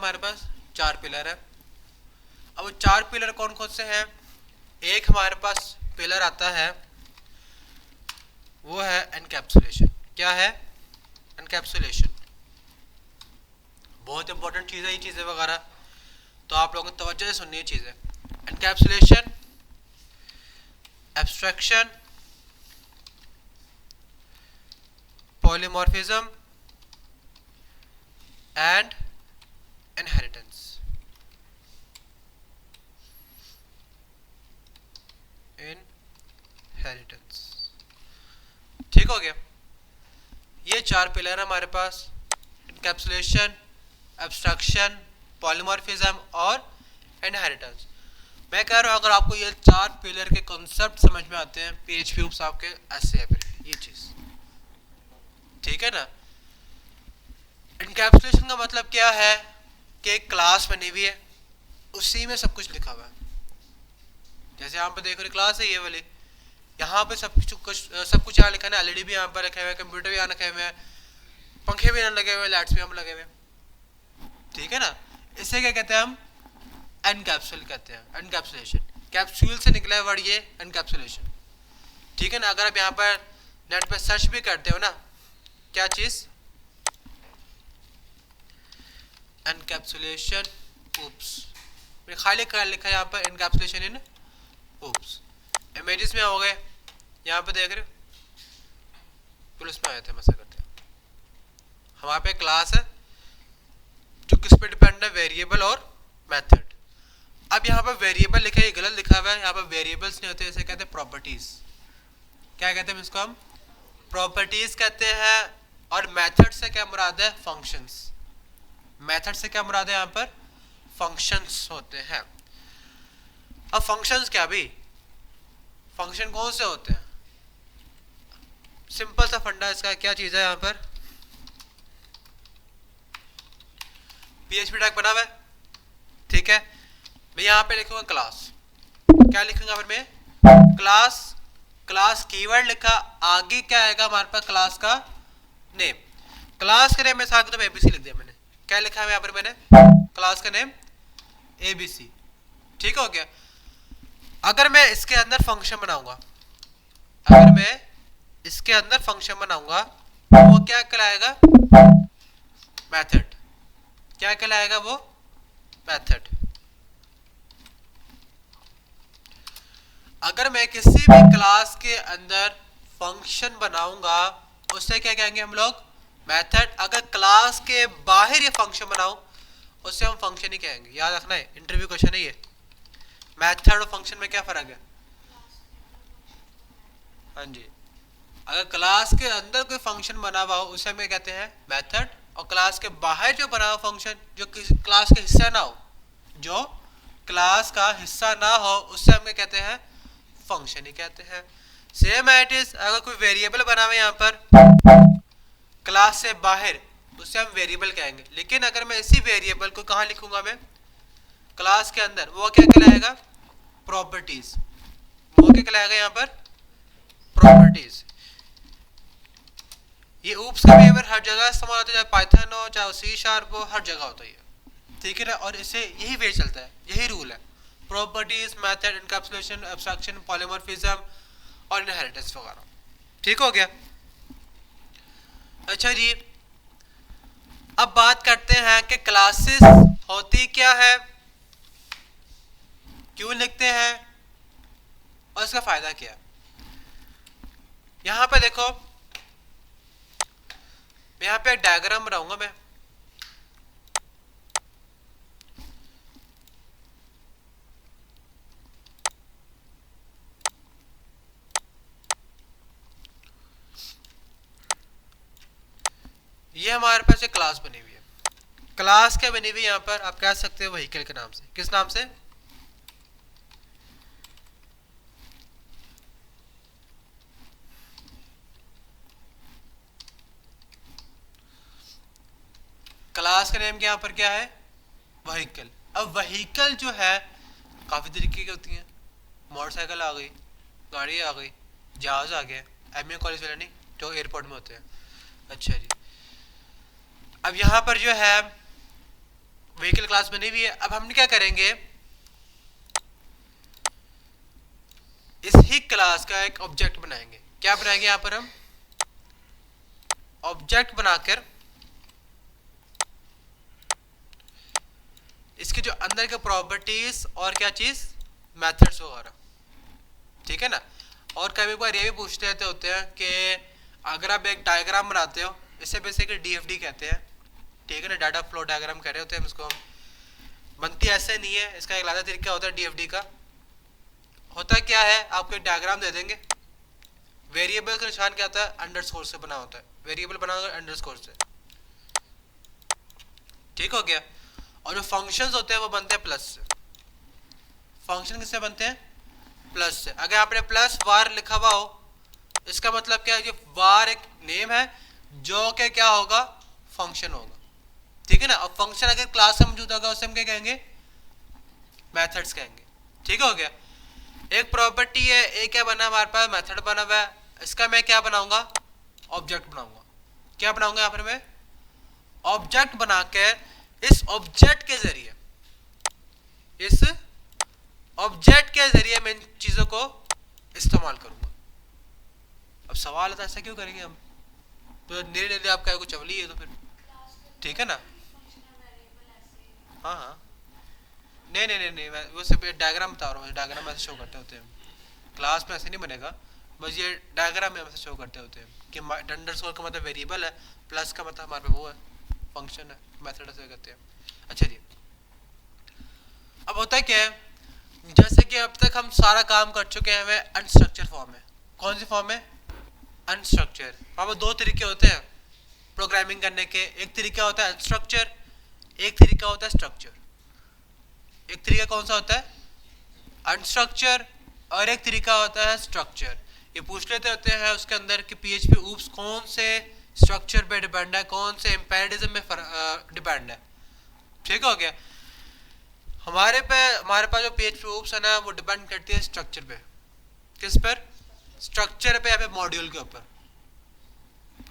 हमारे पास 4 पिलर है। अब वो 4 पिलर कौन कौन से हैं? एक हमारे पास पिलर आता है वो है एनकैप्सुलेशन। क्या है? एनकैप्सुलेशन। बहुत इंपॉर्टेंट चीज़ है ये चीज़ें वगैरह, तो आप लोगों को तवज्जो से सुननी है चीज़ें। Encapsulation, abstraction, polymorphism and inheritance. Inheritance, ठीक हो गया। ये 4 पिलर है हमारे पास, एनकैप्सुलेशन, एब्स्ट्रैक्शन, पॉलीमॉर्फिज्म और इनहेरिटेंस। मैं कह रहा हूँ अगर आपको ये 4 पिलर के कॉन्सेप्ट समझ में आते हैं, पीएचपी ऊप्स आपके ऐसे है फिर ये चीज़, ठीक है ना। एनकैप्सुलेशन का मतलब क्या है कि एक क्लास बनी हुई है, उसी में सब कुछ लिखा हुआ है। जैसे यहाँ पे देखो क्लास है ये वाली, यहाँ पे सब कुछ यहाँ लिखा है ना। एलईडी भी यहाँ पर रखे हुए हैं, कंप्यूटर भी यहाँ रखे हुए हैं, पंखे भी यहाँ लगे हुए हैं, लाइट्स भी हम लगे हुए हैं, ठीक है ना। इसे क्या कहते हैं हम? एनकैप्सुल कहते हैं, एनकैप्सुलेशन। कैप्सूल से निकला है वर्ड ये एनकैप्सुलेशन, ठीक है ना। अगर आप यहाँ पर नेट पे सर्च भी करते हो ना, क्या चीज़? एनकैप्सुलेशन ऊप्स, खाली कर लिखा है यहाँ पर एनकैप्सुलेशन इन ऊप्स। इमेजेस में हो गए, यहाँ पे देख रहे हो पुलिस में आए थे मसा करते हैं। हमारे पे क्लास है जो किस पे डिपेंड है? वेरिएबल और मेथड। अब यहाँ पर वेरिएबल लिखा है, ये गलत लिखा हुआ है। यहाँ पर वेरिएबल्स नहीं होते, इसे कहते हैं प्रॉपर्टीज। क्या कहते हैं इसको हम? प्रॉपर्टीज कहते हैं। और मेथड से क्या मुराद है? फंक्शंस। मेथड से क्या मुराद है? यहाँ पर फंक्शंस होते हैं। अब फंक्शंस क्या भी, फंक्शन कौन से होते हैं? सिंपल सा फंडा इसका क्या चीज है? यहाँ पर पीएचपी टैग बना हुआ है, ठीक है। मैं यहाँ पे लिखूंगा क्लास। क्या लिखूंगा फिर मैं? क्लास। क्लास कीवर्ड लिखा, आगे क्या आएगा हमारे पास? क्लास का नेम। क्लास का नेम में साथ में एबीसी लिख दिया मैंने। क्या लिखा है यहाँ पर मैंने? क्लास का नेम एबीसी, ठीक हो गया। अगर मैं इसके अंदर फंक्शन बनाऊंगा, अगर मैं इसके अंदर फंक्शन बनाऊंगा तो वो क्या कहलाएगा? मेथड। क्या कहलाएगा वो? मेथड। अगर मैं किसी भी क्लास के अंदर फंक्शन बनाऊंगा उससे क्या कहेंगे हम लोग? मेथड। अगर क्लास के बाहर ये फंक्शन बनाऊं उससे हम फंक्शन ही कहेंगे। याद रखना है, इंटरव्यू क्वेश्चन है ये। मेथड और फंक्शन में क्या फर्क है? हाँ जी, अगर क्लास के अंदर कोई फंक्शन बना हुआ हो उसे हम कहते हैं मेथड, और क्लास के बाहर जो बना हुआ फंक्शन जो किसी क्लास का हिस्सा ना हो, जो क्लास का हिस्सा ना हो, उससे हम क्या कहते हैं? फंक्शन ही कहते हैं। सेम एट इज, अगर कोई वेरिएबल बना हुआ है यहाँ पर क्लास से बाहर, उससे हम वेरिएबल कहेंगे। लेकिन अगर मैं इसी वेरिएबल को कहाँ लिखूंगा मैं? क्लास के अंदर, वो क्या कहलाएगा? प्रॉपर्टीज। वो क्या कहलाएगा यहाँ पर? प्रॉपर्टीज। ये ऊप्स का बिहेवियर हर जगह इस्तेमाल होता है, चाहे पाइथन हो चाहे सी शार्प हो, हर जगह होता है, ठीक है ना। और इसे यही वे चलता है, यही रूल है। Properties, method, encapsulation, abstraction, polymorphism और इनहेरिटेंस वगैरह, ठीक हो गया। अच्छा जी, अब बात करते हैं कि क्लासेस होती क्या है, क्यों लिखते हैं और इसका फायदा क्या है। यहां पे देखो, यहाँ पे एक डायग्राम बनाऊंगा मैं। ये हमारे पास एक क्लास बनी हुई है। क्लास क्या बनी हुई है यहाँ पर? आप कह सकते हो व्हीकल के नाम से। किस नाम से? क्लास का नेम यहाँ पर क्या है? व्हीकल। अब व्हीकल जो है काफी तरीके की होती हैं। मोटरसाइकिल आ गई, गाड़ी आ गई, जहाज आ गया, एमए कॉलेज वाले नहीं जो एयरपोर्ट में होते हैं। अच्छा जी, अब यहाँ पर जो है व्हीकल क्लास बनी हुई है। अब हम क्या करेंगे, इस ही क्लास का एक ऑब्जेक्ट बनाएंगे। क्या बनाएंगे यहां पर हम, ऑब्जेक्ट बनाकर इसके जो अंदर के प्रॉपर्टीज और क्या चीज, मेथड्स वगैरह, ठीक है ना। और कभी बार ये भी पूछते रहते होते हैं कि अगर आप एक डायग्राम बनाते हो, इसे बेसिकली डीएफडी कहते हैं, ठीक है ना, डाटा फ्लो डायग्राम कह रहे होते हैं इसको हम। बनती ऐसे नहीं है, इसका एक अलग तरीका होता है डीएफडी का। होता क्या है, आपको एक डायग्राम दे देंगे, वेरिएबल का निशान क्या होता है, अंडरस्कोर से बना होता है, वेरिएबल बना होगा अंडरस्कोर से, ठीक हो गया। और जो फंक्शंस होते हैं वो बनते हैं प्लस से। फंक्शन किससे बनते हैं, प्लस से। अगर आपने प्लस वार लिखा हुआ हो, इसका मतलब क्या है, कि वार एक नेम है जो कि क्या होगा, फंक्शन होगा, ठीक है ना। और फंक्शन अगर क्लास में मौजूद होगा उसे हम क्या कहेंगे, मेथड्स कहेंगे, ठीक हो गया। एक प्रॉपर्टी है, एक क्या बना हमारे पास, मेथड बना हुआ है, इसका मैं क्या बनाऊंगा, ऑब्जेक्ट बनाऊंगा। क्या बनाऊंगा यहाँ पर मैं, ऑब्जेक्ट बना के इस ऑब्जेक्ट के जरिए, इस ऑब्जेक्ट के जरिए मैं इन चीजों को इस्तेमाल करूंगा। अब सवाल है तो ऐसा क्यों करेंगे हम, तो धीरे धीरे आपका कुछ चवली है तो फिर ठीक है ना। हाँ हाँ, नहीं नहीं नहीं नहीं, मैं वो सिर्फ डायग्राम बता रहा हूँ, डायग्राम ऐसे शो करते होते हैं, क्लास में ऐसे नहीं बनेगा, बस ये डायग्राम में ऐसे शो करते होते हैं कि अंडरस्कोर का मतलब वेरिएबल है, प्लस का मतलब हमारे पे वो है, फंक्शन है, मेथड ऐसे करते हैं। अच्छा जी, अब होता है क्या है, जैसे कि अब तक हम सारा काम कर चुके हैं हमें अनस्ट्रक्चर फॉर्म में। कौन सी फॉर्म में, अनस्ट्रक्चर। वहाँ पर दो तरीके होते हैं प्रोग्रामिंग करने के, एक तरीका होता है अनस्ट्रक्चर, एक तरीका होता है स्ट्रक्चर। एक तरीका कौन सा होता है, अनस्ट्रक्चर, और एक तरीका होता है स्ट्रक्चर। ये पूछ लेते होते हैं उसके अंदर कि पीएचपी ऊप्स कौन से स्ट्रक्चर पे डिपेंड है, कौन से इम्पेरिटिज्म में डिपेंड है, ठीक हो गया। हमारे पास जो पीएचपी ऊप्स है ना, वो डिपेंड करती है स्ट्रक्चर पे। किस पर, स्ट्रक्चर पे या फिर मॉड्यूल के ऊपर।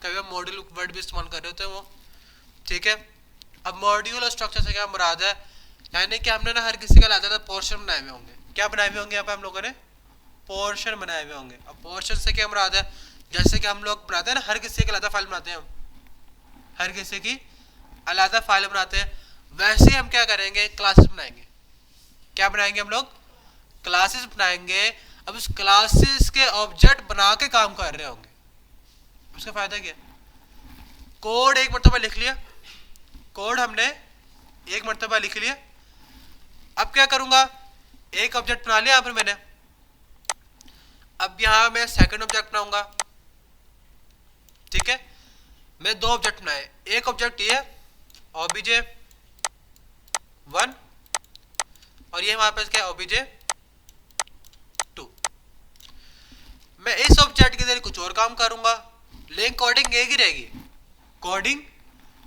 कभी हम मॉड्यूल वर्ड भी इस्तेमाल कर रहे होते हैं वो, ठीक है। अब मॉड्यूल और स्ट्रक्चर से क्या मुराद है, यानी कि हमने ना हर किसी का लाता था पोर्शन बनाए हुए होंगे। क्या बनाए हुए होंगे यहाँ पे हम लोगों ने, पोर्शन बनाए हुए होंगे। अब पोर्शन से क्या मुराद है, जैसे कि हम लोग बनाते हैं ना, हर किसी की अलग फाइल बनाते हैं हम, हर किसी की अलग फाइल बनाते हैं, वैसे ही हम क्या करेंगे, क्लासेस बनाएंगे। क्या बनाएंगे हम लोग, क्लासेस बनाएंगे। अब उस क्लासेस के ऑब्जेक्ट बना के काम कर रहे होंगे, उसका फायदा क्या, कोड एक मरतबा लिख लिया, कोड हमने एक मरतबा लिख लिया। अब क्या करूंगा, एक ऑब्जेक्ट बना लिया यहाँ पर मैंने, अब यहां मैं सेकंड ऑब्जेक्ट बनाऊंगा, ठीक है। मैं दो ऑब्जेक्ट बनाए, एक ऑब्जेक्ट ये ओबीजे 1 और ये हमारे पास क्या है, ओबीजे 2। मैं इस ऑब्जेक्ट के जरिए कुछ और काम करूंगा, लेकिन कोडिंग एक ही रहेगी, कोडिंग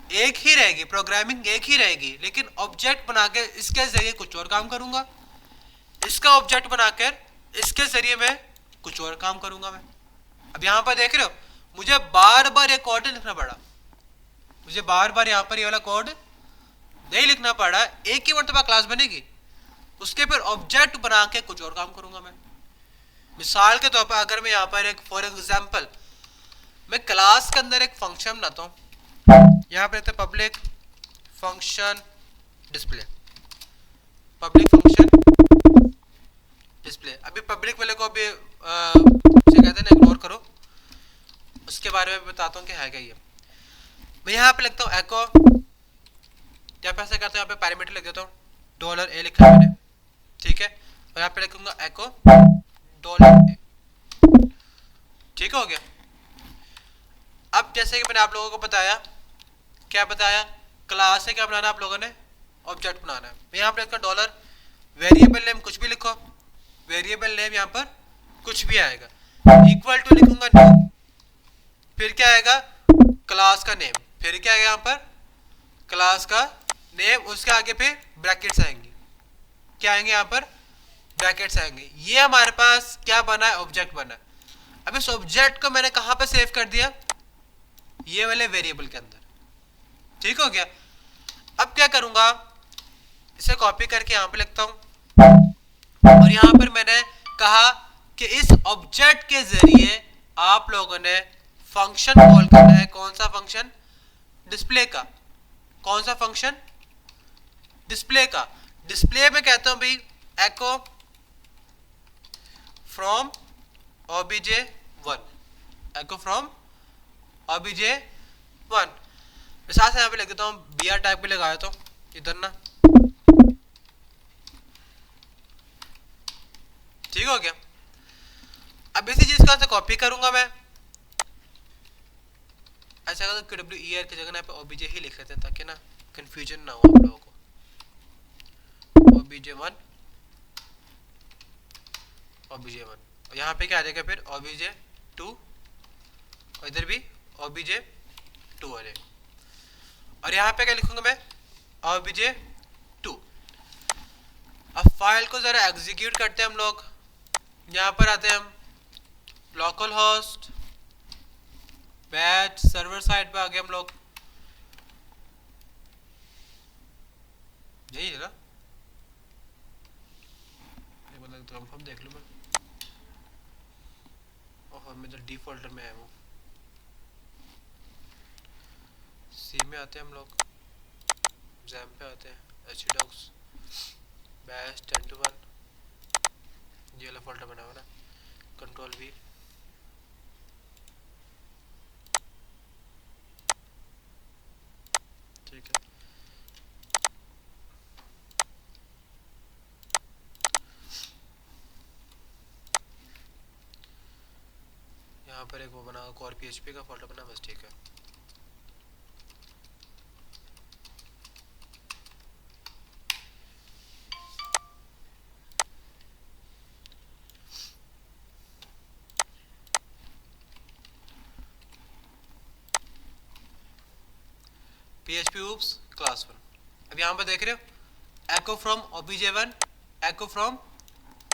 एक ही रहेगी, प्रोग्रामिंग एक ही रहेगी, लेकिन ऑब्जेक्ट बना के इसके जरिए कुछ और काम करूंगा, इसका ऑब्जेक्ट बनाकर इसके जरिए मैं कुछ और काम करूंगा मैं। अब यहां पर देख रहे हो, मुझे बार बार ये कोड लिखना पड़ा, मुझे बार बार यहां पर ये वाला कोड नहीं लिखना पड़ा, एक ही मरतबा क्लास बनेगी, उसके फिर ऑब्जेक्ट बना के कुछ और काम करूंगा मैं। मिसाल के तौर पर अगर मैं यहाँ पर एक फॉर एग्जाम्पल मैं क्लास के अंदर एक फंक्शन बनाता हूँ, यहाँ पे public function display, public function display. अभी पब्लिक वाले को अभी कहते हैं ना, इग्नोर करो, उसके बारे में बताता हूँ कि है क्या ये। मैं यहाँ पे लिखता हूँ एको, या पे ऐसे करता हूँ, यहाँ पे पैरामीटर लिख देता हूँ, $a लिखा है मैंने, ठीक है, और यहाँ पे लिखूंगा एको $a, ठीक हो गया। अब जैसे कि मैंने आप लोगों को बताया, क्या बताया, क्लास से क्या बनाना आप लोगों ने, ऑब्जेक्ट बनाना है। मैं यहाँ पर लिखता डॉलर, वेरिएबल नेम कुछ भी लिखो, वेरिएबल नेम यहाँ पर कुछ भी आएगा, इक्वल टू लिखूंगा न्यू, फिर क्या आएगा, क्लास का नेम, फिर क्या आएगा यहाँ पर, क्लास का नेम, उसके आगे फिर ब्रैकेट्स आएंगे, क्या आएंगे यहाँ पर, ब्रैकेट्स आएंगे। ये हमारे पास क्या बना है, ऑब्जेक्ट बना है। अब इस ऑब्जेक्ट को मैंने कहाँ पे सेव कर दिया, ये वाले वेरिएबल के अंदर, ठीक हो गया। अब क्या करूंगा, इसे कॉपी करके यहाँ पे लिखता हूँ, और यहाँ पर मैंने कहा कि इस ऑब्जेक्ट के जरिए आप लोगों ने फंक्शन कॉल करना है। कौन सा फंक्शन? डिस्प्ले का। कौन सा फंक्शन? डिस्प्ले का। डिस्प्ले में कहता हूं भाई एको from obj1, echo from obj1। साथ से यहाँ पे लिख देता हूँ बी आर टाइप पे लगाया तो इधर ना, ठीक हो गया। अब इसी चीज का से कॉपी करूंगा मैं, ऐसा अगर तो डब्ल्यू ई आर की जगह ना पे obj ही लिख लेते हैं ताकि ना कंफ्यूजन ना हो आप लोगों को। obj1 obj1, और यहाँ पे क्या आ जाएगा फिर obj2, और इधर भी obj2 आ जाएगा, और यहाँ पे क्या लिखूंगा मैं? obj2। अब फाइल को जरा एग्जीक्यूट करते हैं हम लोग। यहाँ पर आते हैं हम local host batch server side पे आ गए हम लोग, यही है ना? तो हम देख लो मैं, ओह मैं तो डिफॉल्टर में है वो। सी में आते हैं हम लोग, जैम पे आते हैं, htdocs बैच 10 to 1, ये वाला फोल्डर बना हुआ ना, कंट्रोल V, ठीक है। यहाँ पर एक वो बना core php का फोल्डर बना, बस ठीक है। PHP oops class 1। अब यहाँ पर देख रहे हो echo from obj1, echo from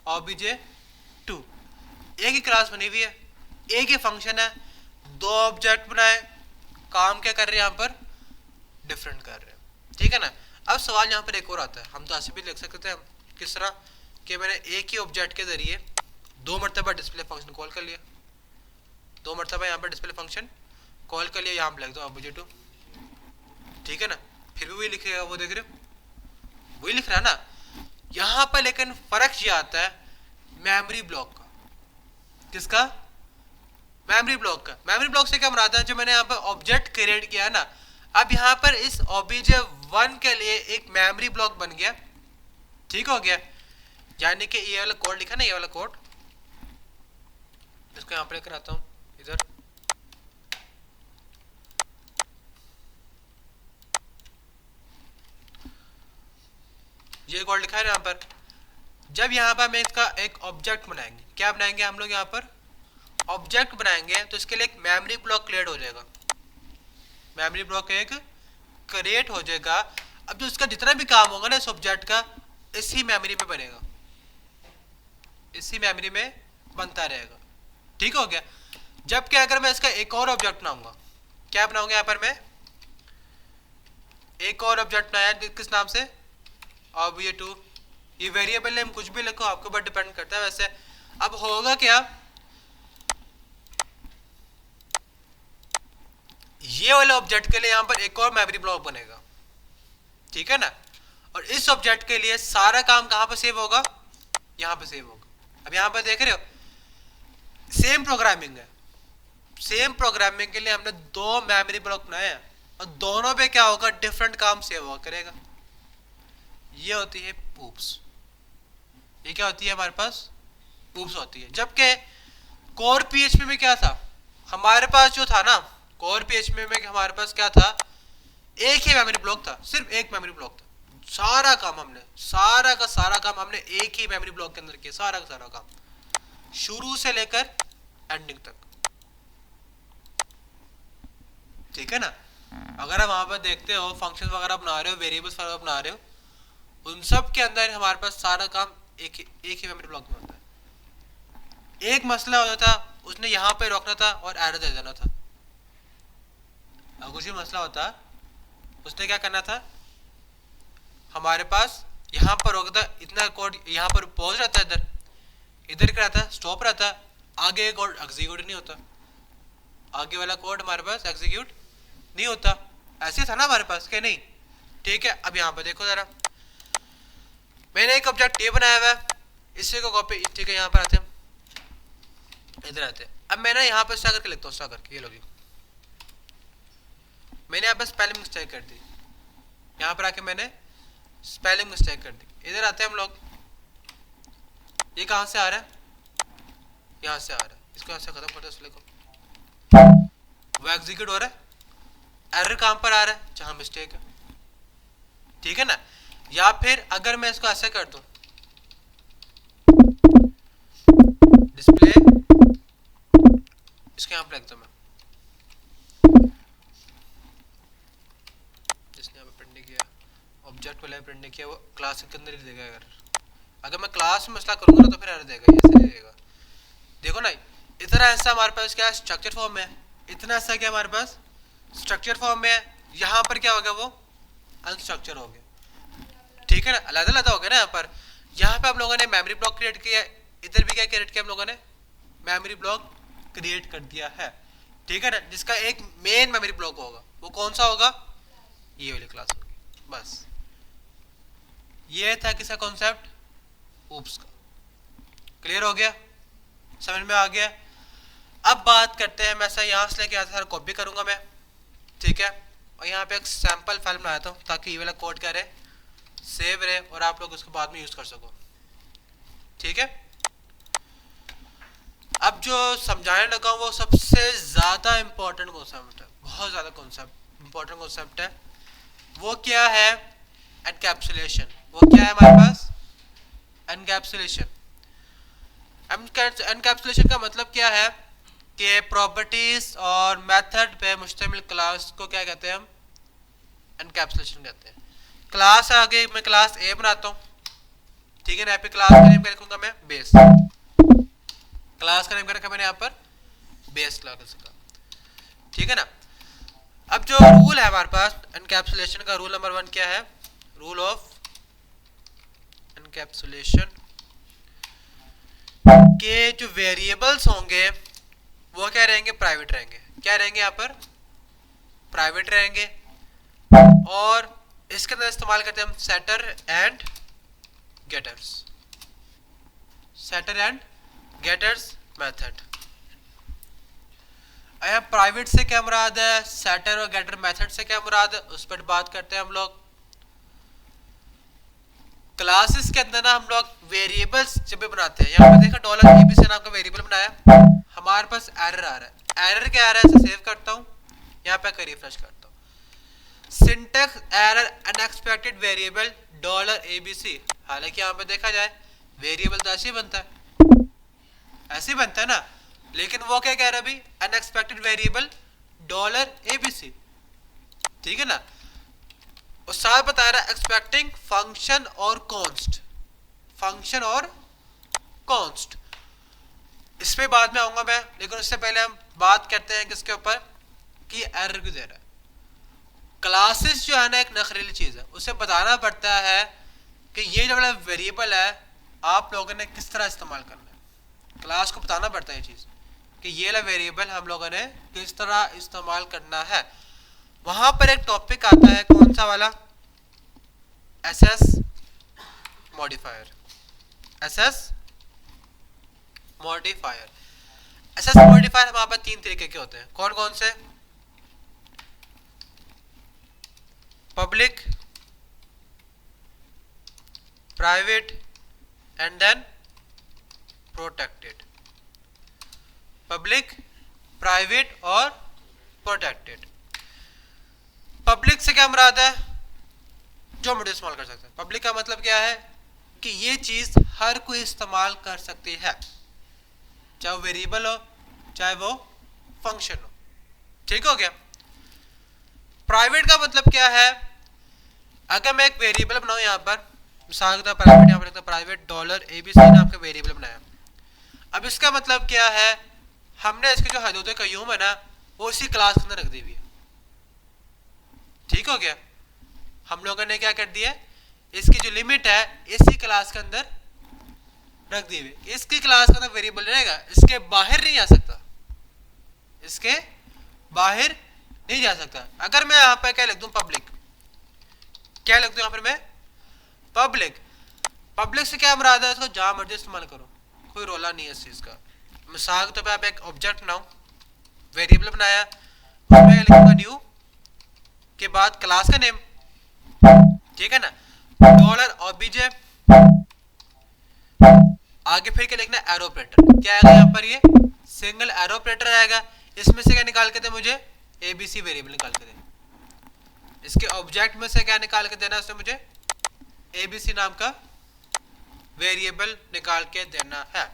obj2, एक ही क्लास बनी हुई है, एक ही फंक्शन है, दो ऑब्जेक्ट बनाए, काम क्या कर रहे हैं यहाँ पर? डिफरेंट कर रहे हैं, ठीक है ना। अब सवाल यहाँ पर एक और आता है, हम तो ऐसे भी लिख सकते हैं किस तरह कि मैंने एक ही ऑब्जेक्ट के जरिए दो मरतबा डिस्प्ले फंक्शन कॉल कर लिया, दो मरतबा यहाँ पर डिस्प्ले फंक्शन कॉल कर लिया, यहाँ पर लिख दो obj2, ठीक है ना। फिर भी वही लिखेगा, वो देख रहे हो वही लिख रहा है ना यहाँ पर, लेकिन फर्क ये आता है मेमोरी ब्लॉक का। किसका? मेमोरी ब्लॉक का। मेमोरी ब्लॉक से क्या मुराद है? जो मैंने यहाँ पर ऑब्जेक्ट क्रिएट किया ना, अब यहाँ पर इस obj1 के लिए एक मेमोरी ब्लॉक बन गया, ठीक हो गया। यानी कि ये वाला कोड लिखा ना, ये वाला कोड, इसको यहाँ पर लेकर आता हूँ इधर, ये कोड लिखा है यहाँ पर। जब यहाँ पर मैं इसका एक ऑब्जेक्ट बनाएंगे, क्या बनाएंगे हम लोग? यहाँ पर ऑब्जेक्ट बनाएंगे, तो इसके लिए एक मेमोरी ब्लॉक क्रिएट हो जाएगा, मेमोरी ब्लॉक एक क्रिएट हो जाएगा। अब जो इसका जितना भी काम होगा ना इस ऑब्जेक्ट का, इसी मेमोरी में बनेगा, इसी मेमोरी में बनता रहेगा, ठीक हो गया। जबकि अगर मैं इसका एक और ऑब्जेक्ट बनाऊंगा, क्या बनाऊंगा यहाँ पर मैं? एक और ऑब्जेक्ट बनाया, किस नाम से? obj2। ये वेरिएबल नेम कुछ भी लिखो, आपके ऊपर डिपेंड करता है वैसे। अब होगा क्या, ये वाले ऑब्जेक्ट के लिए यहाँ पर एक और मेमोरी ब्लॉक बनेगा, ठीक है ना। और इस ऑब्जेक्ट के लिए सारा काम कहाँ पर सेव होगा? यहाँ पर सेव होगा। अब यहाँ पर देख रहे हो सेम प्रोग्रामिंग है, सेम प्रोग्रामिंग के लिए हमने दो मेमोरी ब्लॉक बनाए हैं, और दोनों पे क्या होगा? डिफरेंट काम सेव हुआ करेगा। ये होती है oops, ये क्या होती है हमारे पास? oops होती है। जबकि कोर पीएचपी में क्या था हमारे पास? जो था ना कोर पीएचपी में हमारे पास क्या था? एक ही मेमोरी ब्लॉक था, सिर्फ एक मेमोरी ब्लॉक था। सारा काम हमने, सारा का सारा काम हमने एक ही मेमोरी ब्लॉक के अंदर किया, सारा का सारा काम शुरू से लेकर एंडिंग तक, ठीक है ना। अगर हम वहां पर देखते हो फंक्शन वगैरह बना रहे हो, वेरिएबल्स वगैरह बना रहे हो, उन सब के अंदर हमारे पास सारा काम एक ही मेमोरी ब्लॉक में होता है। एक मसला होता था, उसने यहाँ पे रोकना था और एरर दे देना था। अगर कुछ भी मसला होता, उसने क्या करना था? हमारे पास यहाँ पर होगा था इतना कोड, यहाँ पर पॉज रहता है, इधर क्या रहता है, स्टॉप रहता है, आगे कोड एग्जीक्यूट नहीं होता, आगे वाला कोड हमारे पास एग्जीक्यूट नहीं होता। ऐसे था ना हमारे पास क्या नहीं? ठीक है, अब यहाँ पर देखो जरा, मैंने एक ऑब्जेक्ट ये बनाया हुआ है, इसी को कॉपी, ठीक है, यहाँ पर आते हैं, इधर आते हैं। अब मैं ना यहाँ पर स्टार करके लिखता हूँ, स्टार करके, ये लोग मैंने यहाँ पर स्पेलिंग मिस्टेक कर दी, यहाँ पर आके मैंने स्पेलिंग मिस्टेक कर दी। इधर आते हैं हम लोग, ये कहाँ से आ रहा है, यहाँ से आ रहा है, इसको यहाँ से खत्म करते हैं, वो एग्जीक्यूट हो रहा है, एरर कहाँ पर आ रहा है, जहाँ मिस्टेक है, ठीक है ना। या फिर अगर मैं इसको ऐसे कर दूं, डिस्प्ले, इसके यहाँ पर रख दूं मैं, जिसने यहाँ पे प्रिंट नहीं किया, ऑब्जेक्ट वाला प्रिंट नहीं किया, वो क्लास के अंदर ही देगा एरर। अगर मैं क्लास में मसला करूंगा ना तो फिर एरर देगा, ऐसे नहीं देगा। देखो ना, इतना ऐसा हमारे पास क्या है, स्ट्रक्चर फॉर्म में, इतना ऐसा क्या हमारे पास स्ट्रक्चर फॉर्म में है, यहाँ पर क्या हो गया, वो अनस्ट्रक्चर हो गया, ठीक है ना, अलग अलग हो गया ना। यहाँ पे हम लोगों ने मेमोरी ब्लॉक क्रिएट किया, इधर भी क्या क्रिएट किया हम लोगों ने, मेमोरी ब्लॉक क्रिएट कर दिया है, ठीक है ना, जिसका एक मेन मेमोरी ब्लॉक होगा, वो कौन सा होगा, ये वाली क्लास होगी। बस ये था किसका कॉन्सेप्ट, ऊप्स का। क्लियर हो गया, समझ में आ गया। अब बात करते हैं, मैं ऐसा यहाँ से लेके आता कॉपी करूंगा मैं, ठीक है, और यहाँ पे एक सैंपल फाइल बनाया था ताकि ये वाला कोड क्या रहे, सेव रहे, और आप लोग उसको बाद में यूज कर सको, ठीक है। अब जो समझाने लगा वो सबसे ज्यादा इंपॉर्टेंट कॉन्सेप्ट है, बहुत ज्यादा कॉन्सेप्ट इंपॉर्टेंट कॉन्सेप्ट है, वो क्या है, एनकैप्सुलेशन। वो क्या है हमारे पास, एनकैप्सुलेशन। एनकैप्सुलेशन का मतलब क्या है कि प्रॉपर्टीज और मेथड पे मुश्तमिल क्लास को क्या कहते हैं हम, एनकैप्सुलेशन कहते हैं। क्लास आगे मैं क्लास ए बनाता हूँ, ठीक है ना, यहाँ पे क्लास का नेम क्या रखूंगा मैं, बेस, क्लास का नेम क्या रखा मैंने यहाँ पर, बेस क्लास का, ठीक है ना। अब जो रूल है हमारे पास एनकैप्सुलेशन का, रूल नंबर 1 क्या है, रूल ऑफ एनकैप्सुलेशन, के जो वेरिएबल्स होंगे वो क्या रहेंगे, प्राइवेट रहेंगे, क्या रहेंगे यहाँ पर, प्राइवेट रहेंगे, और इसके अंदर इस्तेमाल करते हैं हम setter and getters, setter and getters method. यहाँ प्राइवेट से क्या मुराद है, सेटर और गेटर मेथड से क्या मुराद है, उस पर बात करते हैं हम लोग। क्लासेस के अंदर ना हम लोग वेरिएबल्स जब भी बनाते हैं, यहाँ पे देखा डॉलर ABC नाम का वेरिएबल बनाया, हमारे पास एरर आ रहा है, एरर क्या आ रहा है, इसे सेव करता हूँ, यहाँ पे रिफ्रेश करता हूँ, syntax error unexpected variable $ABC। हालांकि यहाँ पे देखा जाए वेरिएबल तो ऐसे ही बनता है, ऐसे ही बनता है ना, लेकिन वो क्या कह रहा है अभी, अनएक्सपेक्टेड वेरिएबल $ABC, ठीक है ना। और साथ बता रहा है एक्सपेक्टिंग फंक्शन और कॉन्स्ट, फंक्शन और कॉन्स्ट, इस पे बाद में आऊंगा मैं, लेकिन उससे पहले हम बात करते हैं किसके ऊपर, कि एरर क्यों दे रहा है। क्लासेस जो है ना एक नखरीली चीज है, उसे बताना पड़ता है कि ये जो वाला वेरिएबल है आप लोगों ने किस तरह इस्तेमाल करना है, क्लास को बताना पड़ता है ये चीज कि ये वाला वेरिएबल हम लोगों ने किस तरह इस्तेमाल करना है। वहां पर एक टॉपिक आता है, कौन सा वाला, SS modifier, SS modifier. SS modifier हमारे पास 3 तरीके के होते हैं, कौन कौन से, public, private and then protected, public, private और प्रोटेक्टेड। पब्लिक से क्या मुराद है, जो हम इस्तेमाल कर सकते हैं। पब्लिक का मतलब क्या है कि ये चीज हर कोई इस्तेमाल कर सकती है, चाहे वो वेरिएबल हो चाहे वो फंक्शन हो, ठीक हो गया। प्राइवेट का मतलब क्या है, अगर मैं एक वेरिएबल बनाऊं यहाँ पर, मिसाल के तौर पर प्राइवेट, यहाँ पर प्राइवेट $ABC नाम का वेरिएबल बनाया, अब इसका मतलब क्या है, हमने इसके जो हदूद क़य्यूम है ना वो इसी क्लास के अंदर रख दी हुई है, ठीक हो गया। हम लोगों ने क्या कर दिया, इसकी जो लिमिट है इसी क्लास के अंदर रख दी हुई, इसकी क्लास का अंदर वेरिएबल रहेगा, इसके बाहर नहीं आ सकता, इसके बाहर नहीं जा सकता। अगर मैं यहाँ पर क्या लिख दूं पब्लिक, क्या लिख दूं यहाँ पर मैं पब्लिक, पब्लिक से क्या मुराद है, इसको जहां मर्जी इस्तेमाल करो, कोई रोला नहीं है इस चीज का। मिसाल के तौर पे आप एक ऑब्जेक्ट बनाओ, वेरिएबल बनाया, उसमें लिखूंगा न्यू के बाद क्लास का नेम, ठीक है ना, डॉलर ऑब्जेक्ट, आगे फिर क्या लिखना है एरो ऑपरेटर, क्या आएगा यहाँ पर, ये सिंगल एरो ऑपरेटर आएगा। इसमें से क्या निकाल के दे मुझे, एबीसी वेरिएबल निकाल के दे, इसके ऑब्जेक्ट में से क्या निकाल के देना, उसने मुझे एबीसी नाम का वेरिएबल निकाल के देना है।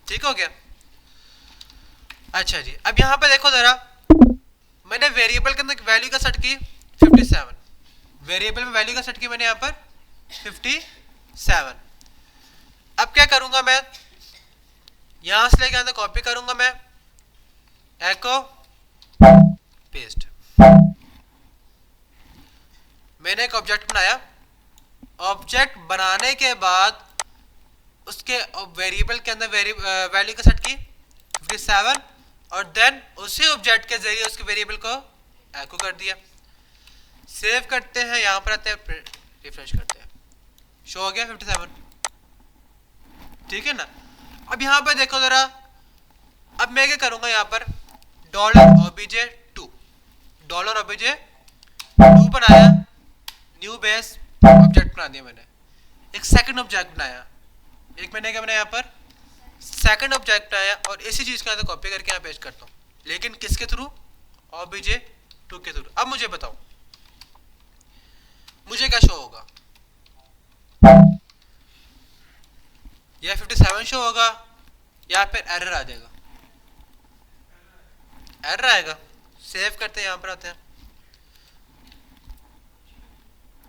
ठीक हो गया। अच्छा जी, अब यहां पे देखो जरा, मैंने वेरिएबल के अंदर वैल्यू का सेट की 57, वेरिएबल में वैल्यू का सेट की मैंने यहां पर 57। अब क्या करूंगा मैं, यहां से लेके अंदर कॉपी करूंगा मैं, एको पेस्ट, मैंने एक ऑब्जेक्ट बनाया, ऑब्जेक्ट बनाने के बाद उसके वेरिएबल के अंदर वैल्यू का सेट की 57 और देन उसी ऑब्जेक्ट के जरिए उसके वेरिएबल को एको कर दिया। सेव करते हैं, यहां पर आते हैं, रिफ्रेश करते हैं, शो हो गया 57, ठीक है ना। अब यहां पर देखो जरा, अब मैं क्या करूंगा, यहां पर डॉलर ऑब्जेक्ट 2, डॉलर ऑब्जेक्ट 2 बनाया, न्यू बेस ऑब्जेक्ट बना दिया मैंने, एक सेकंड ऑब्जेक्ट बनाया, एक मैंने क्या बनाया यहाँ पर सेकंड ऑब्जेक्ट बनाया, और इसी चीज के अंदर कॉपी करके यहाँ पेस्ट करता हूँ, लेकिन किसके थ्रू, ऑब्जेक्ट 2 के थ्रू। अब मुझे बताओ मुझे क्या शो होगा, या 57 शो होगा या फिर एरर आ जाएगा, एरर आएगा। सेव करते हैं, यहां पर आते हैं,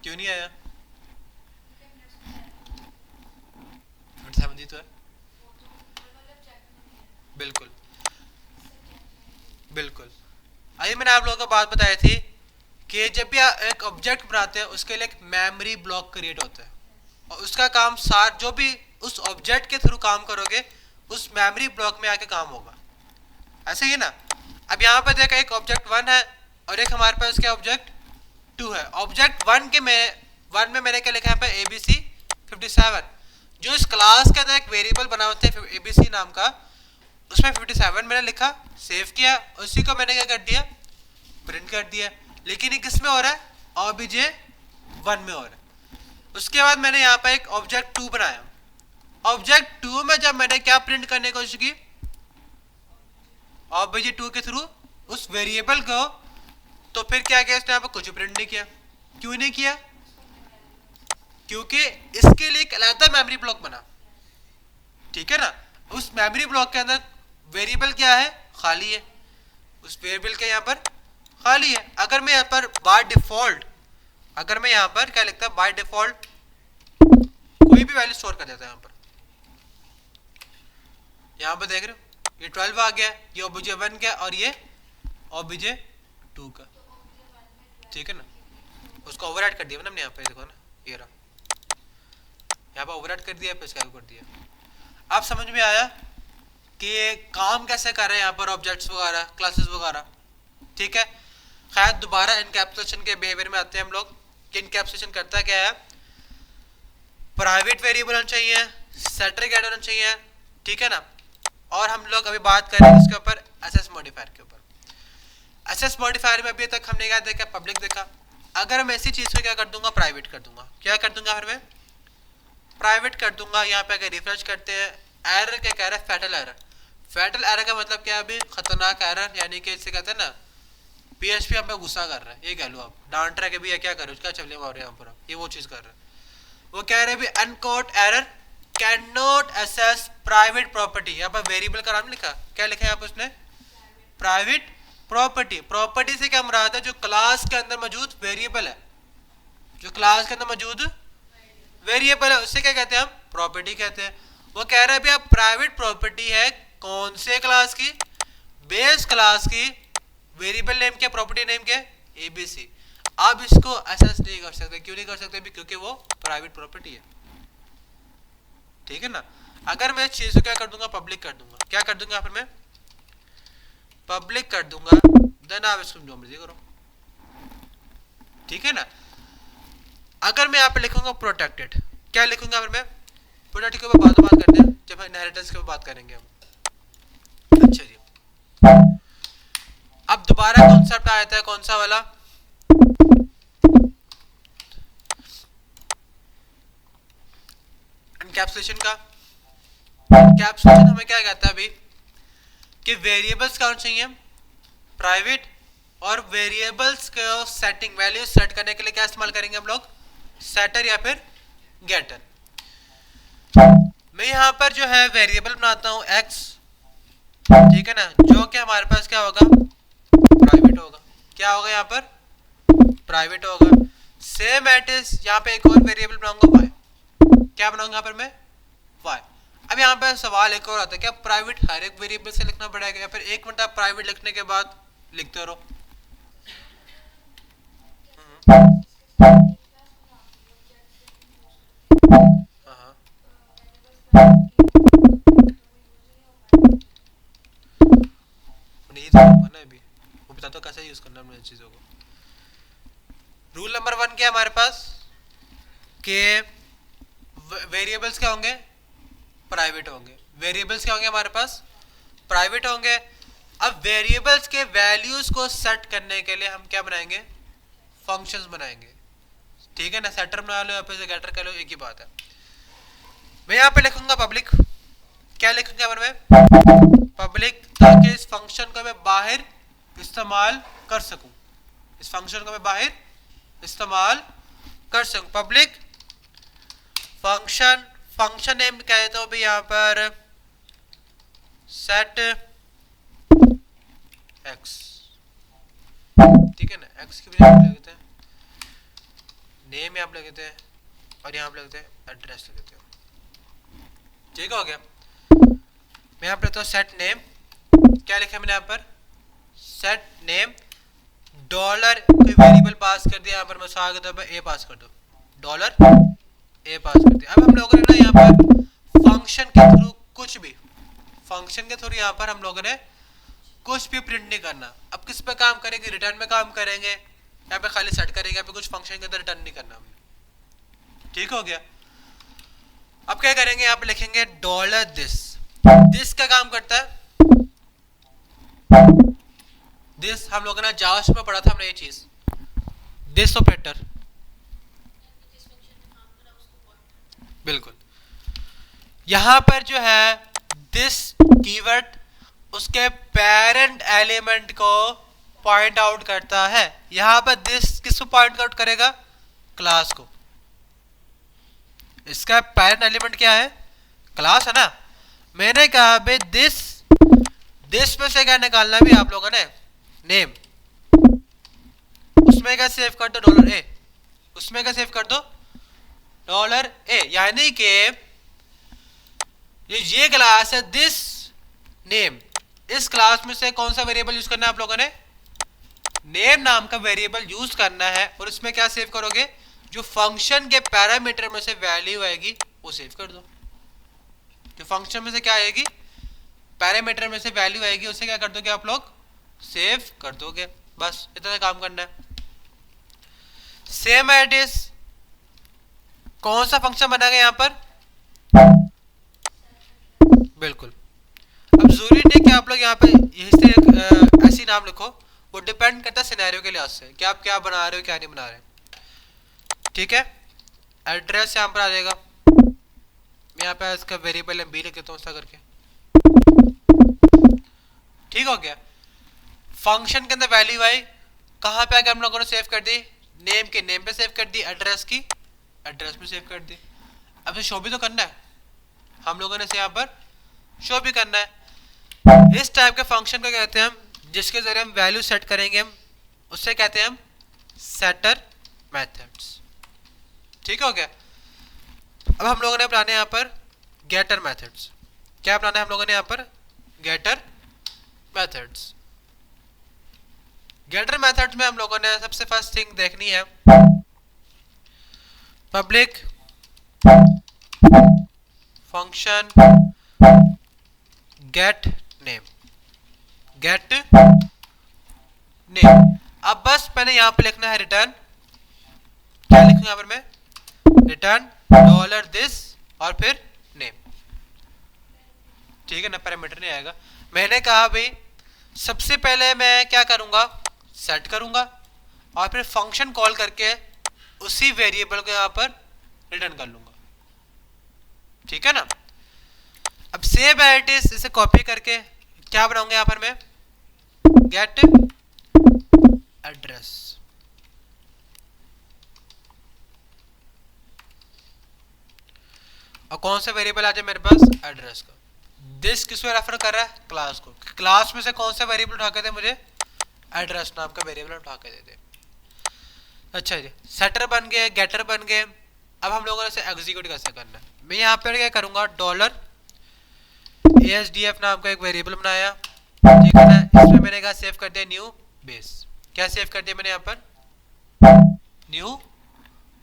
क्यों नहीं आया, 57 जी तो है, बिल्कुल बिल्कुल। आइए, मैंने आप लोगों को बात बताई थी कि जब भी आप एक ऑब्जेक्ट बनाते हैं उसके लिए एक मेमोरी ब्लॉक क्रिएट होता है, और उसका काम सार जो भी उस ऑब्जेक्ट के थ्रू काम करोगे उस मेमोरी ब्लॉक में आके काम होगा, ऐसे ही ना। अब यहाँ पर देखा, एक ऑब्जेक्ट 1 है और एक हमारे पास क्या ऑब्जेक्ट 2 है। ऑब्जेक्ट 1 के वन में मैंने क्या लिखा है यहाँ पे एबीसी 57, जो इस क्लास के अंदर एक वेरिएबल बना होता है एबीसी नाम का, उसमें 57 मैंने लिखा, सेव किया, उसी को मैंने क्या कर दिया, प्रिंट कर दिया। लेकिन ये किस में हो रहा है, ऑब्जेक्ट 1 में हो रहा है। उसके बाद मैंने यहाँ पर एक ऑब्जेक्ट 2 बनाया, ऑब्जेक्ट 2 में जब मैंने क्या प्रिंट करने की कोशिश की, ऑब्जेक्ट 2 के थ्रू उस वेरिएबल को, तो फिर क्या किया इसने, यहाँ पर कुछ प्रिंट नहीं किया। क्यों नहीं किया, क्योंकि इसके लिए एक अलग मेमोरी ब्लॉक बना, ठीक है ना। उस मेमोरी ब्लॉक के अंदर वेरिएबल क्या है, खाली है, उस वेरिएबल के यहाँ पर खाली है। अगर मैं यहाँ पर बाय डिफॉल्ट, अगर मैं यहाँ पर क्या लिखता, बाय डिफॉल्ट कोई भी वैल्यू स्टोर कर देता है, यहाँ पर देख रहे हो, ये 12 आ गया, ये ऑब्जेक्ट 1 का और ये ऑब्जेक्ट 2 का, ठीक है ना। उसको ओवरराइट कर दिया ना हमने, यहाँ पे देखो ना, ये रहा, यहाँ पर ओवरराइट कर दिया, फिर कर दिया। अब समझ में आया कि काम कैसे कर रहे हैं यहाँ पर ऑब्जेक्ट्स वगैरह, क्लासेस वगैरह, ठीक है। खैर, दोबारा इनकैप्सुलेशन के बिहेवियर में आते हैं हम लोग कि इनकैप्सुलेशन करता क्या है। प्राइवेट वेरिएबल होना चाहिए, सेटरगेट होना चाहिए, ठीक है ना। और हम लोग अभी बात करें इसके ऊपर एसएस मॉडिफायर के ऊपर। एसएस मॉडिफायर में अभी तक हमने क्या देखा, पब्लिक देखा। अगर मैं इसी चीज को क्या कर दूंगा, प्राइवेट कर दूंगा, क्या कर दूंगा, फिर मैं प्राइवेट कर दूंगा। यहाँ पे अगर रिफ्रेश करते हैं, एरर क्या कह रहा है, फैटल एरर। फैटल एरर का मतलब क्या है, अभी खतरनाक एरर, यानी कि इसे कहते हैं ना, पीएचपी हम पे गुस्सा कर रहा है, ये कह लो आप, डांट रहा है कि भैया क्या करो, क्या चले मारे यहाँ पर, ये वो चीज कर रहा है। वो कह रहे हैं unquote error can not access private property. यहाँ पर वेरिएबल का नाम लिखा, क्या लिखा है यहाँ पर उसने, प्राइवेट प्रॉपर्टी। प्रॉपर्टी से क्या मुराद है, जो क्लास के अंदर मौजूद वेरिएबल है, जो क्लास के अंदर मौजूद वेरिएबल है, उससे क्या कहते हैं हम, प्रॉपर्टी कहते हैं। वो कह रहे हैं भैया प्राइवेट प्रॉपर्टी है कौन से क्लास की, बेस क्लास की। वेरिएबल नेम क्या, प्रॉपर्टी नेम क्या, एबीसी। आप इसको एक्सेस नहीं कर सकते। क्यों नहीं कर सकते भी? क्योंकि वो प्राइवेट प्रॉपर्टी है, ठीक है ना। अगर मैं इस चीज को क्या कर दूंगा, पब्लिक कर दूंगा, क्या कर दूंगा यहाँ पर मैं पब्लिक कर दूंगा, देन आप इसको जो मर्जी करो, ठीक है ना। अगर मैं यहाँ पे लिखूंगा प्रोटेक्टेड, क्या लिखूंगा यहाँ पर मैं? प्रोटेक्टेड के ऊपर बात करते हैं जब इनहेरिटेंस के ऊपर बात करेंगे हम। अच्छा जी, अब दोबारा कॉन्सेप्ट आ जाता है, कौन सा वाला? एनकैप्सुलेशन का। एनकैप्सुलेशन हमें क्या कहता है अभी कि वेरिएबल्स कौन चाहिए? प्राइवेट। और वेरिएबल्स को सेटिंग वैल्यू सेट करने के लिए क्या इस्तेमाल करेंगे हम लोग? सेटर या फिर गेटर। मैं यहाँ पर जो है वेरिएबल बनाता हूँ x, ठीक है ना, जो कि हमारे पास क्या होगा? प्राइवेट होगा। क्या होगा यहाँ पर? प्राइवेट होगा। सेम एट इज यहाँ पे एक और वेरिएबल बनाऊंगा y। क्या बनाऊंगा यहाँ पर मैं? y। अब यहाँ पे सवाल एक और आता है, क्या प्राइवेट हर एक वेरिएबल से लिखना पड़ेगा या फिर एक मिनट आप प्राइवेट लिखने के बाद लिखते रहो? नहीं तो ना अभी वो बता दो कैसे यूज करना है चीजों को। रूल नंबर 1 क्या है हमारे पास कि वेरिएबल्स क्या होंगे? प्राइवेट होंगे। वेरिएबल्स क्या होंगे हमारे पास? प्राइवेट होंगे। अब वेरिएबल्स के वैल्यूज को सेट करने के लिए हम क्या बनाएंगे? फंक्शंस बनाएंगे, ठीक है ना। सेटर बना लो या फिर गेटर कर लो, एक ही बात है। मैं यहाँ पे लिखूंगा पब्लिक। क्या लिखूंगा यहाँ पर मैं? पब्लिक, ताकि इस फंक्शन को मैं बाहर इस्तेमाल कर सकूं। इस फंक्शन को मैं बाहर इस्तेमाल कर सकूं। पब्लिक फंक्शन, फंक्शन नेम क्या देता हूं भाई यहाँ पर? सेट एक्स, ठीक है ना। एक्स की वजह लिख देते हैं नेम, यहाँ पे लिख देते हैं, और यहाँ पे लिख देते हैं एड्रेस लिख देते हैं, ठीक हो गया। मैं यहाँ पे लिखता हूँ सेट नेम। क्या लिखा मैंने यहाँ पर? सेट नेम डॉलर, कोई वेरिएबल पास कर दिया यहाँ पर, मिसाल के तौर पर ए पास कर दो, डॉलर ए पास कर दिया। अब हम लोगों ने ना यहाँ पर फंक्शन के थ्रू कुछ भी, फंक्शन के थ्रू यहाँ पर हम लोगों ने कुछ भी प्रिंट नहीं करना। अब किस पे काम करेंगे? रिटर्न में काम करेंगे। यहाँ पे खाली सेट करेंगे, यहाँ पे कुछ फंक्शन के अंदर रिटर्न नहीं करना हमने, ठीक हो गया। अब क्या करेंगे? यहाँ पे लिखेंगे डॉलर दिस। दिस का काम करता है, दिस हम लोगों ने जावा में पढ़ा था हमने ये चीज, दिस ऑपरेटर, बिल्कुल। यहां पर जो है दिस कीवर्ड उसके पेरेंट एलिमेंट को पॉइंट आउट करता है। यहां पर दिस किसको पॉइंट आउट करेगा? क्लास को। इसका पेरेंट एलिमेंट क्या है? क्लास है ना। मैंने कहा भाई दिस में से क्या निकालना भी आप लोगों ने? नेम। उसमें क्या सेव कर दो? Dollar A. उसमें क्या सेव कर दो? Dollar A. यानी कि ये क्लास है दिस नेम। इस क्लास में से कौन सा वेरिएबल यूज करना है आप लोगों ने? नेम नाम का वेरिएबल यूज करना है। और इसमें क्या सेव करोगे? जो फंक्शन के पैरामीटर में से वैल्यू आएगी वो सेव कर दो। जो फंक्शन में से क्या आएगी? पैरामीटर में से वैल्यू आएगी, उसे क्या कर दोगे आप लोग? सेव कर दोगे। बस इतना काम करना है। सेम एडिस कौन सा फंक्शन बना गया यहाँ पर? बिल्कुल। अब जरूरी नहीं कि आप लोग यहाँ पे यही से ऐसी नाम लिखो, वो डिपेंड करता है सिनेरियो के लिहाज से कि आप क्या बना रहे हो क्या नहीं बना रहे, ठीक है। एड्रेस यहाँ पर आ जाएगा। मैं यहाँ पे इसका वेरिएबल बी लिख देता हूँ ऐसा करके, ठीक हो गया। फंक्शन के अंदर वैल्यू आई, कहाँ पे आके हम लोगों ने सेव कर दी? नेम के नेम पे सेव कर दी, एड्रेस की एड्रेस पे सेव कर दी। अब इसे शो भी तो करना है हम लोगों ने, इसे यहाँ पर शो भी करना है। इस टाइप के फंक्शन को कहते हैं हम, जिसके जरिए हम वैल्यू सेट करेंगे, हम उससे कहते हैं हम सेटर मेथड्स, ठीक हो गया। अब हम लोगों ने बनाने यहाँ पर गेटर मेथड्स। क्या बनाना है हम लोगों ने यहाँ पर? गेटर मेथड्स। गेटर मेथड्स में हम लोगों ने सबसे फर्स्ट थिंग देखनी है public function gate name, gate name. अब बस मैंने यहां पे लिखना है रिटर्न, क्या लिखूंगा यहां पर मैं, रिटर्न डॉलर दिस और फिर नेम, ठीक है ना, पैरामीटर नहीं आएगा। मैंने कहा भाई सबसे पहले मैं क्या करूंगा, सेट करूंगा और फिर फंक्शन कॉल करके उसी वेरिएबल को यहां पर रिटर्न कर लूंगा, ठीक है ना। अब सेव एट इज इसे कॉपी करके क्या बनाऊंगा यहां पर मैं, गेट एड्रेस, और कौन सा वेरिएबल आ जाए मेरे पास, एड्रेस का। दिस किसको रेफर कर रहा है, क्लास को, क्लास में से कौन सा वेरिएबल उठा के दे मुझे, एड्रेस नाम का वेरिएबल उठा के दे दे। अच्छा जी, सेटर बन गए, गेटर बन गए। अब हम लोगों ने इसे एग्जीक्यूट कैसे करना है, मैं यहाँ पे क्या करूंगा, डॉलर ASDF नाम का एक वेरिएबल बनाया, ठीक है ना। इसमें मैंने कहा सेव कर दिया न्यू बेस, क्या सेव कर दिया मैंने यहाँ पर, न्यू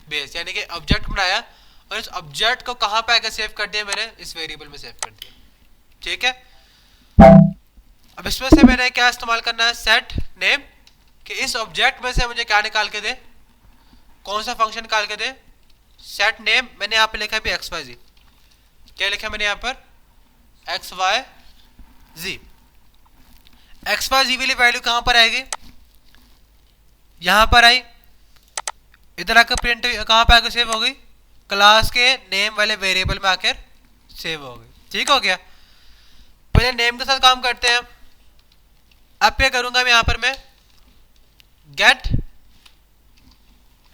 बेस, यानी कि ऑब्जेक्ट बनाया और इस ऑब्जेक्ट को कहां पे आकर सेव कर दिया मैंने, इस वेरिएबल में सेव कर दिया, ठीक है। अब इसमें से मैंने क्या इस्तेमाल करना है, सेट नेम, कि इस ऑब्जेक्ट में से मुझे क्या निकाल के दे, कौन सा फंक्शन निकाल के दे, सेट नेम। मैंने यहाँ पे लिखा है XYZ, क्या लिखा मैंने यहाँ पर, XYZ। XYZ वाली वैल्यू कहां पर आएगी, यहां पर आई, इधर आकर प्रिंट कहां पे आकर सेव हो गई, क्लास के नेम वाले वेरिएबल में आकर सेव हो गई, ठीक हो गया। पहले नेम के साथ काम करते हैं। अब क्या करूंगा मैं, यहां पर मैं gate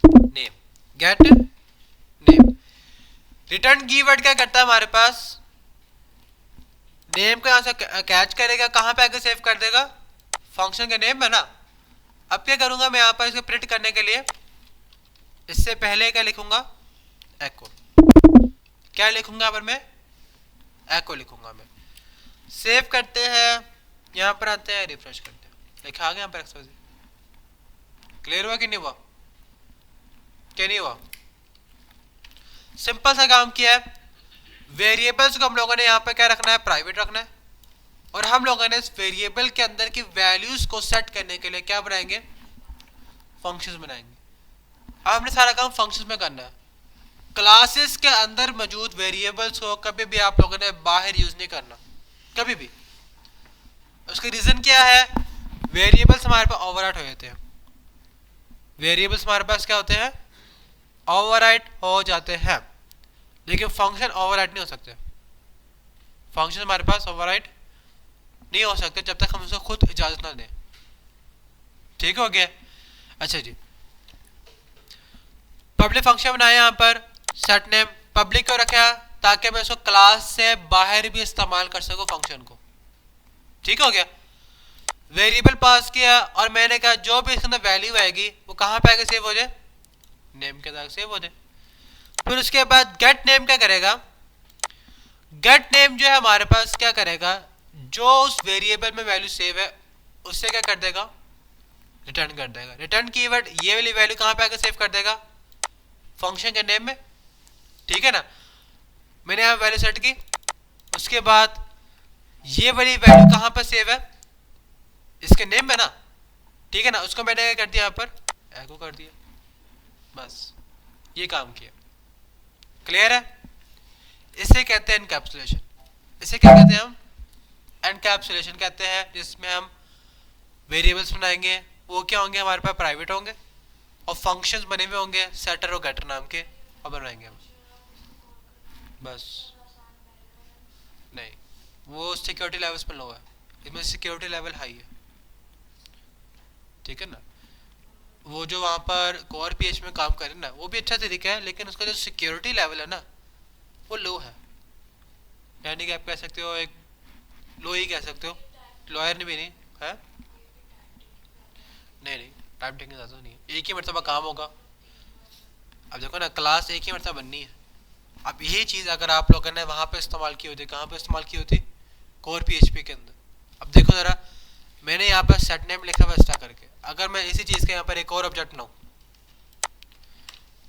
name, gate name. Return keyword क्या करता है हमारे पास, नेम को यहां से कैच करेगा, कहां पे आकर सेव कर देगा, फंक्शन के नेम है ना। अब क्या करूंगा मैं यहां पर इसको प्रिंट करने के लिए, इससे पहले क्या लिखूंगा, एको, क्या लिखूंगा पर मैं, एको लिखूंगा मैं। सेव करते हैं, यहां पर आते हैं, रिफ्रेश करते हैं, लिखा आ गया यहाँ पर XYZ। क्लियर हुआ कि नहीं हुआ, क्या नहीं हुआ, सिंपल सा काम किया है। वेरिएबल्स को हम लोगों ने यहाँ पे क्या रखना है, प्राइवेट रखना है, और हम लोगों ने इस वेरिएबल के अंदर की वैल्यूज को सेट करने के लिए क्या बनाएंगे, फंक्शंस बनाएंगे। अब हमने सारा काम फंक्शंस में करना है। क्लासेस के अंदर मौजूद वेरिएबल्स को कभी भी आप लोगों ने बाहर यूज नहीं करना, कभी भी। उसका रीजन क्या है, वेरिएबल्स हमारे पास ओवरराइट हो जाते हैं, वेरिएबल्स हमारे पास क्या होते हैं, ओवरराइट हो जाते हैं, लेकिन फंक्शन ओवरराइट नहीं हो सकते। फंक्शन हमारे पास ओवरराइट नहीं हो सकते जब तक हम उसको खुद इजाजत ना दें, ठीक हो गया। अच्छा जी, पब्लिक फंक्शन बनाया यहाँ पर, सेट नेम, पब्लिक को रखा ताकि मैं उसको क्लास से बाहर भी इस्तेमाल कर सकूं फंक्शन को, ठीक हो गया। वेरिएबल पास किया और मैंने कहा जो भी इसके अंदर वैल्यू आएगी वो कहाँ पे आके सेव हो जाए, नेम के साथ सेव हो जाए। फिर उसके बाद गेट नेम क्या करेगा, गेट नेम जो है हमारे पास क्या करेगा, जो उस वेरिएबल में वैल्यू सेव है उससे क्या कर देगा, रिटर्न कर देगा। रिटर्न कीवर्ड ये वाली वैल्यू कहाँ पे आकर सेव कर देगा, फंक्शन के नेम में, ठीक है ना। मैंने यहाँ वैल्यू सेट की, उसके बाद ये वाली वैल्यू कहाँ पर सेव है, इसके नेम में ना, ठीक है ना। उसको मैंने क्या कर दिया, यहाँ पर एको कर दिया, बस ये काम किया। क्लियर है, इसे कहते हैं एनकैप्सुलेशन। इसे क्या कहते हैं हम, एनकैप्सुलेशन कहते हैं, जिसमें हम वेरिएबल्स बनाएंगे, वो क्या होंगे हमारे पास, प्राइवेट होंगे, और फंक्शंस बने हुए होंगे सेटर और गेटर नाम के, और बनाएंगे हम, बस। नहीं, वो सिक्योरिटी लेवल्स पर लो है, इसमें सिक्योरिटी लेवल हाई है, ठीक है ना। वो जो वहाँ पर कोर PHP में काम करे ना, वो भी अच्छा तरीका है, लेकिन उसका जो सिक्योरिटी लेवल है ना वो लो है, यानी कि आप कह सकते हो एक लो ही कह सकते हो, लॉयर भी नहीं है, नहीं टाइम टेकिंग ज़्यादा नहीं है, एक ही मरतबा काम होगा। अब देखो ना, क्लास एक ही मरतबा बननी है। अब यही चीज़ अगर आप लोगों ने वहाँ पे इस्तेमाल की होती, कहाँ पे इस्तेमाल की होती, कोर PHP के अंदर। अब देखो ज़रा, मैंने यहाँ पर सेट नेम लिखा हुआ एक्स्ट्रा करके, अगर मैं इसी चीज़ के यहाँ पर एक और ऑब्जेक्ट बनाऊँ,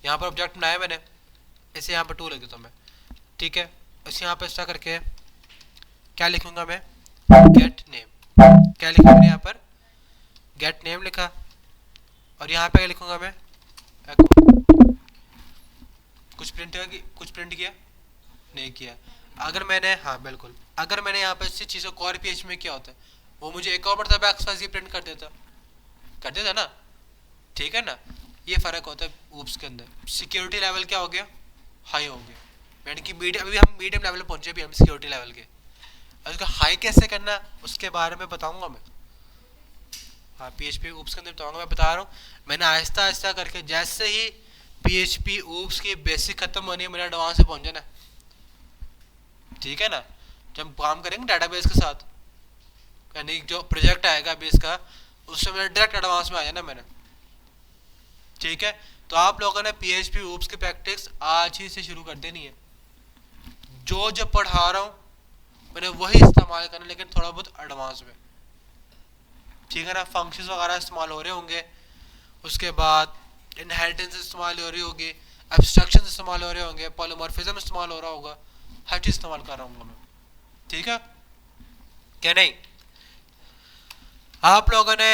यहाँ पर ऑब्जेक्ट बनाया मैंने, इसे यहाँ पर 2 लिख देता हूँ मैं, ठीक है। इसे यहाँ पर इस तरह करके क्या लिखूंगा मैं, गेट नेम, क्या लिखा मैंने यहाँ पर, गेट नेम लिखा, और यहाँ पे क्या लिखूंगा मैं, एको। कुछ प्रिंट किया नहीं किया। अगर मैंने, हाँ बिल्कुल, अगर मैंने यहाँ पर इसी चीज़ को कोर पीएचपी में किया होता है, वो मुझे एक और मतलब एक्सवाइज़ प्रिंट कर देता ना, ठीक है ना। ये फ़र्क होता है ऊप्स के अंदर। सिक्योरिटी लेवल क्या हो गया, हाई हो गया, यानी कि मीडियम, अभी हम मीडियम लेवल पे पहुंचे, अभी हम सिक्योरिटी लेवल के। और उसको हाई कैसे करना उसके बारे में बताऊंगा मैं, हाँ पीएचपी ऊप्स के अंदर बताऊंगा। मैं बता रहा हूँ, मैंने आहिस्ता आहिस्ता करके, जैसे ही पीएचपी ऊप्स की बेसिक खत्म होनी है, मैंने एडवांस से पहुंच जाना, ठीक है ना। जब हम काम करेंगे डाटाबेस के साथ, यानी जो प्रोजेक्ट आएगा बेस का, उससे मैंने डायरेक्ट एडवांस में आ जाना मैंने, ठीक है। तो आप लोगों ने पीएचपी ऊप्स की प्रैक्टिस आज ही से शुरू कर देनी है। जो पढ़ा रहा हूँ मैंने वही इस्तेमाल करना, लेकिन थोड़ा बहुत एडवांस में, ठीक है ना। फंक्शंस वगैरह इस्तेमाल हो रहे होंगे, उसके बाद इनहेरिटेंस इस्तेमाल हो रही होगी, एब्स्ट्रैक्शन इस्तेमाल हो रहे होंगे, पॉलीमॉर्फिज्म इस्तेमाल हो रहा होगा, हर चीज़ इस्तेमाल कर रहा हूँ मैं, ठीक है क्या नहीं। आप लोगों ने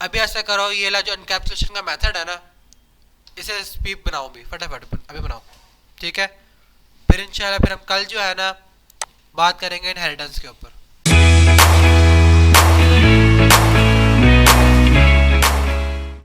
अभी ऐसा करो, ये ला जो एनकैप्सुलेशन का मेथड है ना, इसे स्पीड बनाओ भी फटाफट अभी बनाओ, ठीक है। फिर इंशाल्लाह फिर हम कल जो है ना बात करेंगे इनहेरिटेंस के ऊपर।